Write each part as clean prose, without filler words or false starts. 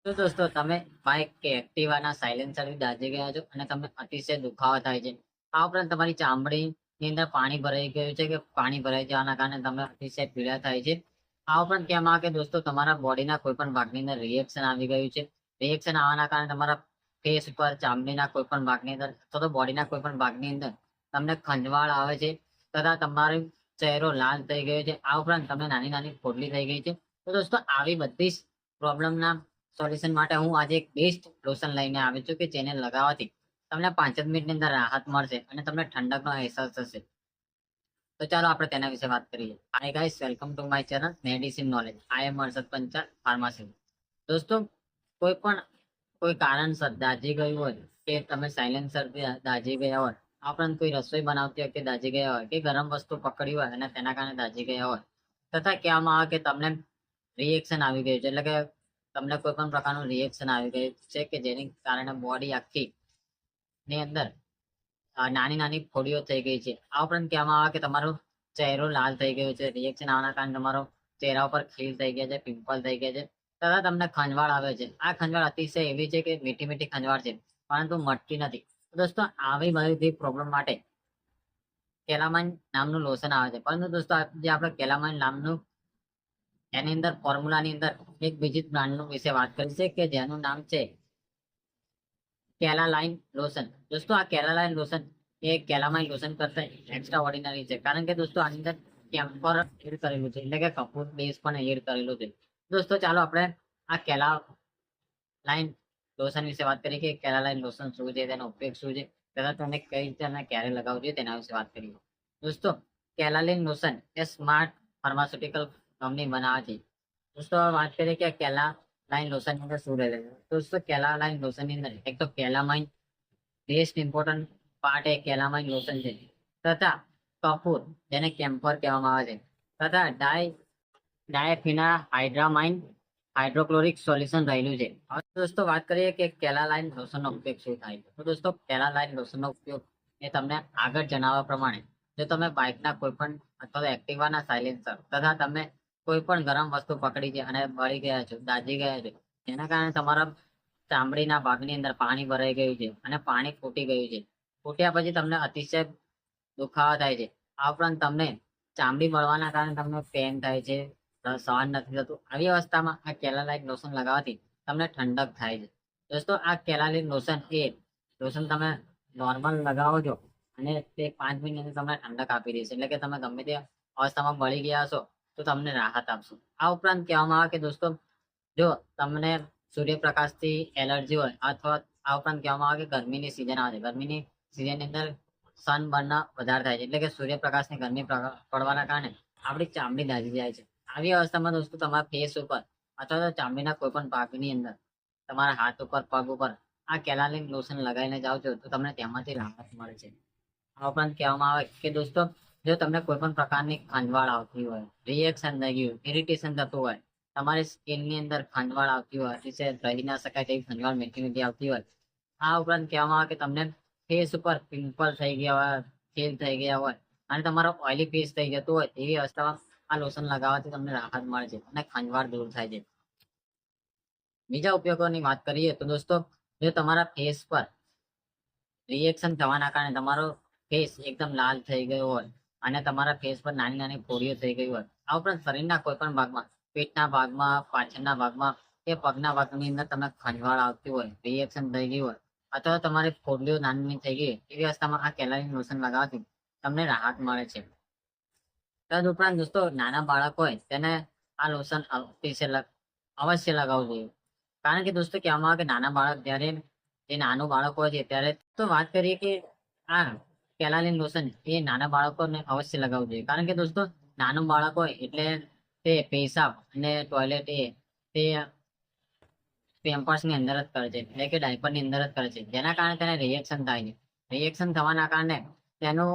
તો દોસ્તો તમે બાઇક કે એક્ટિવાના સાયલેન્સરથી દાઝી ગયા છો અને તમને અતિશય દુખાવો થાય છે. આ ઉપરાંત તમારી ચામડીની અંદર પાણી ભરાઈ ગયું છે કે પાણી ભરાઈ જવાના કારણે તમને અતિશય પીડા થાય છે. આ ઉપરાંત કહેવામાં આવે કે દોસ્તો તમારા બોડીના કોઈ પણ ભાગની અંદર રિએક્શન આવી ગયું છે. રિએક્શન આવવાના કારણે તમારા ફેસ ઉપર ચામડીના કોઈ પણ ભાગની અંદર અથવા તો બોડીના કોઈ પણ ભાગની અંદર તમને ખંજવાળ આવે છે તથા તમારો ચહેરો લાલ થઈ ગયો છે. આ ઉપરાંત તમને નાની નાની ફોડલી થઈ ગઈ છે. તો દોસ્તો આવી બધી જ પ્રોબ્લેમના સોલ્યુશન માટે હું આજે એક બેસ્ટ લોશન લઈને આવ્યો છું કે જેને લગાવવાથી તમને 5 જ મિનિટની અંદર રાહત મળશે અને તમને ઠંડકનો અહેસાસ થશે. તો ચાલો આપણે તેના વિશે વાત કરીએ. Hi guys, welcome to my channel medicine knowledge. I am Harshad Panchal, pharmacy. દોસ્તો, કોઈ પણ કોઈ કારણસર દાઝી ગયું હોય કે તમે સાયલેન્સરથી દાઝી ગયા હોય, આ ઉપરાંત કોઈ રસોઈ બનાવતી વખતે દાઝી ગયા હોય કે ગરમ વસ્તુ પકડી હોય અને તેના કારણે દાઝી ગયા હોય, તથા કહેવામાં આવે કે તમને રિએક્શન આવી ગયું છે, એટલે કે તમને કોઈ પણ પ્રકારનું રિએક્શન આવી ગયું છે કે જેને કારણે બોડી આખી ની અંદર નાની નાની ફોડીઓ થઈ ગઈ છે. આ ઉપરાંત કહેવામાં આવે કે તમારો ચહેરો લાલ થઈ ગયો છે. રિએક્શન આવવાના કારણે તમારો ચહેરા ઉપર ખીલ થઈ ગયા છે, પિમ્પલ થઈ ગયા છે, તથા તમને ખંજવાળ આવે છે. આ ખંજવાળ અતિશય એવી છે કે મીઠી મીઠી ખંજવાળ છે, પરંતુ મટતી નથી. તો દોસ્તો, આવી બધી પ્રોબ્લેમ માટે કેલામાઇન નામનું લોશન આવે છે. પરંતુ દોસ્તો, જે આપણે કેલામાઇન નામનું એની અંદર ફોર્મ્યુલાની અંદર એક બીજી બ્રાન્ડનું વિશે વાત કરી છે કે જેનું નામ છે કેલાલાઇન લોશન. દોસ્તો, આ કેલાલાઇન લોશન એ કેલામાઇન લોશન કરતા એક્સ્ટ્રા ઓર્ડિનરી છે, કારણ કે દોસ્તો આની અંદર કેમ્ફર એડ કરેલું છે, એટલે કે કપૂર બેઝ પણ એડ કરેલું છે. દોસ્તો, ચાલો આપણે આ કેલાલાઇન લોશન વિશે વાત કરીએ કે કેલાલાઇન લોશન શું છે, તેનો ઉપયોગ શું છે, તથા તેને કઈ રીતે અને ક્યારે લગાવવું જોઈએ તેના વિશે વાત કરીએ. દોસ્તો, કેલાલાઇન લોશન એ સ્માર્ટ ફાર્માસ્યુટિકલ કંપની બનાવે છે. દોસ્તો, હવે વાત કરીએ કે કેલાલાઇન લોશન ની અંદર શું રહેલું છે. દોસ્તો, કેલાલાઇન લોશન ની અંદર એક તો કેલામાઇન બેસ્ટ ઇમ્પોર્ટન્ટ પાર્ટ એ કેલામાઇન લોશન છે, તથા કપૂર જેને કેમ્ફર કહેવામાં આવે છે, તથા ડાયફિના હાઇડ્રામાઇન હાઇડ્રોક્લોરિક સોલ્યુશન રહેલું છે. હવે દોસ્તો વાત કરીએ કે કેલાલાઇન લોશનનો ઉપયોગ શું થાય છે. તો દોસ્તો, કેલાલાઇન લોશનનો ઉપયોગ એ તમને આગળ જણાવ્યા પ્રમાણે જો તમે બાઇકના કોઈ પણ અથવા તો એક્ટિવાના સાયલેન્સર તથા તમે કોઈ પણ ગરમ વસ્તુ પકડી છે અને બળી ગયા છો, દાઝી ગયા છો, જેના કારણે તમારા ચામડીના ભાગની અંદર પાણી ભરાઈ ગયું છે અને પાણી ફૂટી ગયું છે. ફૂટ્યા પછી તમને અતિશય દુખાવા થાય છે. આ ઉપરાંત તમને ચામડી બળવાના કારણે તમને પેન થાય છે, સહન નથી થતું. આવી અવસ્થામાં આ કેલાલાઇન લોશન લગાવવાથી તમને ઠંડક થાય છે. દોસ્તો, આ કેલાલાઇન લોશન એ લોશન તમે નોર્મલ લગાવો છો અને તે 5 મિનિટની અંદર તમને ઠંડક આપી દેશે, એટલે કે તમે ગમે તે અવસ્થામાં બળી ગયા હશો તો તમને રાહત આપશે. આ ઉપરાંત કહેવામાં આવે કે દોસ્તો, જો તમને સૂર્યપ્રકાશથી એલર્જી હોય અથવા આ ઉપરાંત કહેવામાં આવે કે ગરમીની સિઝન આવે છે, ગરમીની સિઝનની અંદર સનબર્ન વધારે થાય છે, એટલે કે સૂર્યપ્રકાશની ગરમી પડવાના કારણે આપણી ચામડી દાઝી જાય છે. આવી અવસ્થામાં દોસ્તો તમારા ફેસ ઉપર અથવા તો ચામડીના કોઈ પણ ભાગની અંદર તમારા હાથ ઉપર, પગ ઉપર આ કેલાલિન લોશન લગાવીને જાઓ છો તો તમને તેમાંથી રાહત મળે છે. આ ઉપરાંત કહેવામાં આવે કે દોસ્તો, જો તમને કોઈ પણ પ્રકારની ખંજવાળ આવતી હોય, રિએક્શન થઈ ગયું, ઇરિટેશન થતું હોય, તમારી સ્કિનની અંદર ખંજવાળ આવતી હોય, અતિશય રહી ના શકાય તેવી ખંજવાળ મીઠી મીઠી આવતી હોય, આ ઉપરાંત કહેવામાં આવે કે તમને ફેસ ઉપર પિમ્પલ થઈ ગયા હોય, ખીલ થઈ ગયા હોય અને તમારો ઓઇલી ફેસ થઈ જતું હોય, એવી અવસ્થામાં આ લોશન લગાવવાથી તમને રાહત મળે છે અને ખંજવાળ દૂર થાય છે. બીજા ઉપયોગોની વાત કરીએ તો દોસ્તો, જો તમારા ફેસ પર રિએક્શન થવાના કારણે તમારો ફેસ એકદમ લાલ થઈ ગયો હોય અને તમારા ફેસ પર નાની નાની ફોડીઓ થઈ ગઈ હોય, આ ઉપરાંત શરીરના કોઈ પણ ભાગમાં, પેટના ભાગમાં, પાછળના ભાગમાં કે પગના ભાગની અંદર તમને ખંજવાળ આવતી હોય, રિએક્શન થઈ ગયું હોય અથવા તમારી ફોડલીઓ નાની થઈ ગઈ, એવી અવસ્થામાં આ કેલારીન લોશન લગાવવાથી તમને રાહત મળે છે. તદ ઉપરાંત દોસ્તો, નાના બાળક હોય તેને આ લોશન અવશ્ય લગાવવું જોઈએ, કારણ કે દોસ્તો કહેવામાં આવે કે નાના બાળક જ્યારે જે નાનું બાળક હોય છે ત્યારે તો વાત કરીએ કે આ કેલાલીન લોશન એ નાના બાળકોને અવશ્ય લગાવવું જોઈએ, કારણ કે દોસ્તો નાનું બાળક હોય એટલે તે પેશાબ અને ટોયલેટ તે પેમ્પર્સની અંદર જ કરે છે, એટલે કે ડાયપરની અંદર જ કરે છે, જેના કારણે તેને રિએક્શન થાય છે. રિએક્શન થવાના કારણે તેનો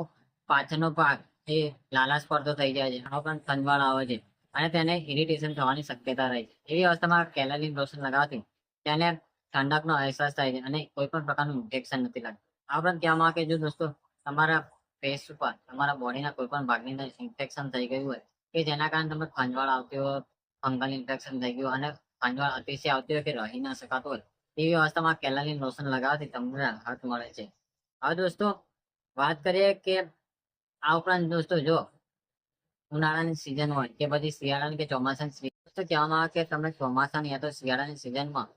પાછળનો ભાગ એ લાલાશ પડતો થઈ જાય છે, આ ઉપરાંત ખંજવાળ આવે છે અને તેને ઇરિટેશન થવાની શક્યતા રહે છે. એવી અવસ્થામાં કેલાલીન લોશન લગાવવાથી તેને ઠંડકનો અહેસાસ થાય છે અને કોઈ પણ પ્રકારનું ઇન્ફેક્શન નથી લાગતું. આ ઉપરાંત કહેવામાં આવે કે જો દોસ્તો તમારા ફેસ ઉપર, તમારા બોડીના કોઈ પણ ભાગની અંદર ઇન્ફેક્શન થઈ ગયું હોય કે જેના કારણે તમને ખંજવાળ આવતી હોય, ફંગલ ઇન્ફેક્શન થઈ ગયું અને ખંજવાળ અતિશય આવતી હોય કે રહી ના શકાતું હોય તેવી અવસ્થામાં કેલાલીન લોશન લગાવવાથી તમને રાહત મળે છે. હવે દોસ્તો વાત કરીએ કે આ ઉપરાંત દોસ્તો જો ઉનાળાની સિઝન હોય કે પછી શિયાળાની કે ચોમાસાની સિઝન તો કહેવામાં આવે કે તમે ચોમાસાની યા તો શિયાળાની સિઝનમાં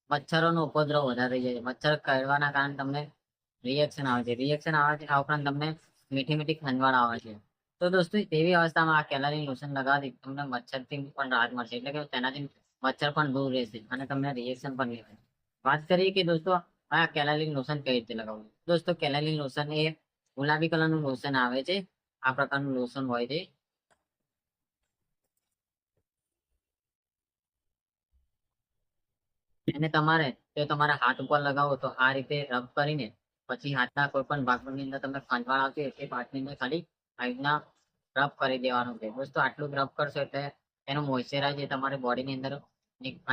મચ્છરોનો ઉપદ્રવ વધારે થઈ જાય છે. મચ્છર કરડવાના કારણે તમને રિએક્શન આવે છે. રિએક્શન આવે છે આ ઉપરાંત તમને મીઠી મીઠી ખંજવાળ આવે છે. તો દોસ્તો તેવી અવસ્થામાં આ કેલારીન લોશન લગાવવાથી તમને મચ્છરથી પણ રાહત મળશે. એટલે કે તેનાથી મચ્છર પણ દૂર રહેશે અને તમને રિએક્શન પણ નહીં થાય. વાત કરીએ કે દોસ્તો આ કેલારીન લોશન કઈ રીતે લગાવવું. દોસ્તો કેલારીન લોશન એ ગુલાબી કલરનું લોશન આવે છે. આ પ્રકારનું લોશન હોય છે. એને તમારે જો તમારા હાથ ઉપર લગાવો તો આ રીતે રબ કરીને પછી હાથના કોઈ પણ ભાગની અંદર તમને ખંજવાળ આવતી હોય એ ભાગની અંદર ખાલી આ રીતના રબ કરી દેવાનું છે. દોસ્તો આટલું રબ કરશો એટલે એનું મોઇશ્ચરાઇઝ એ તમારી બોડીની અંદર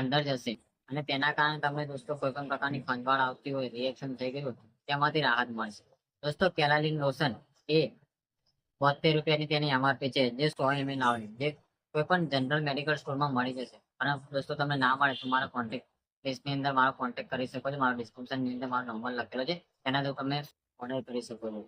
અંદર જશે અને તેના કારણે તમને દોસ્તો કોઈ પણ પ્રકારની ખંજવાળ આવતી હોય રિએક્શન થઈ ગયું હોય તેમાંથી રાહત મળશે. દોસ્તો કેલાલીન લોશન એ 72 રૂપિયાની તેની એમઆરપી છે જે 100 ml આવે જે કોઈ પણ જનરલ મેડિકલ સ્ટોરમાં મળી જશે. અને દોસ્તો તમને ના મળે તો મારો કોન્ટેક્ટ લિસ્ટની અંદર મારો કોન્ટેક્ટ કરી શકો છો. મારો ડિસ્ક્રિપ્શનની અંદર મારો નંબર લખેલો છે તેનાથી તમે ઓર્ડર કરી શકો છો.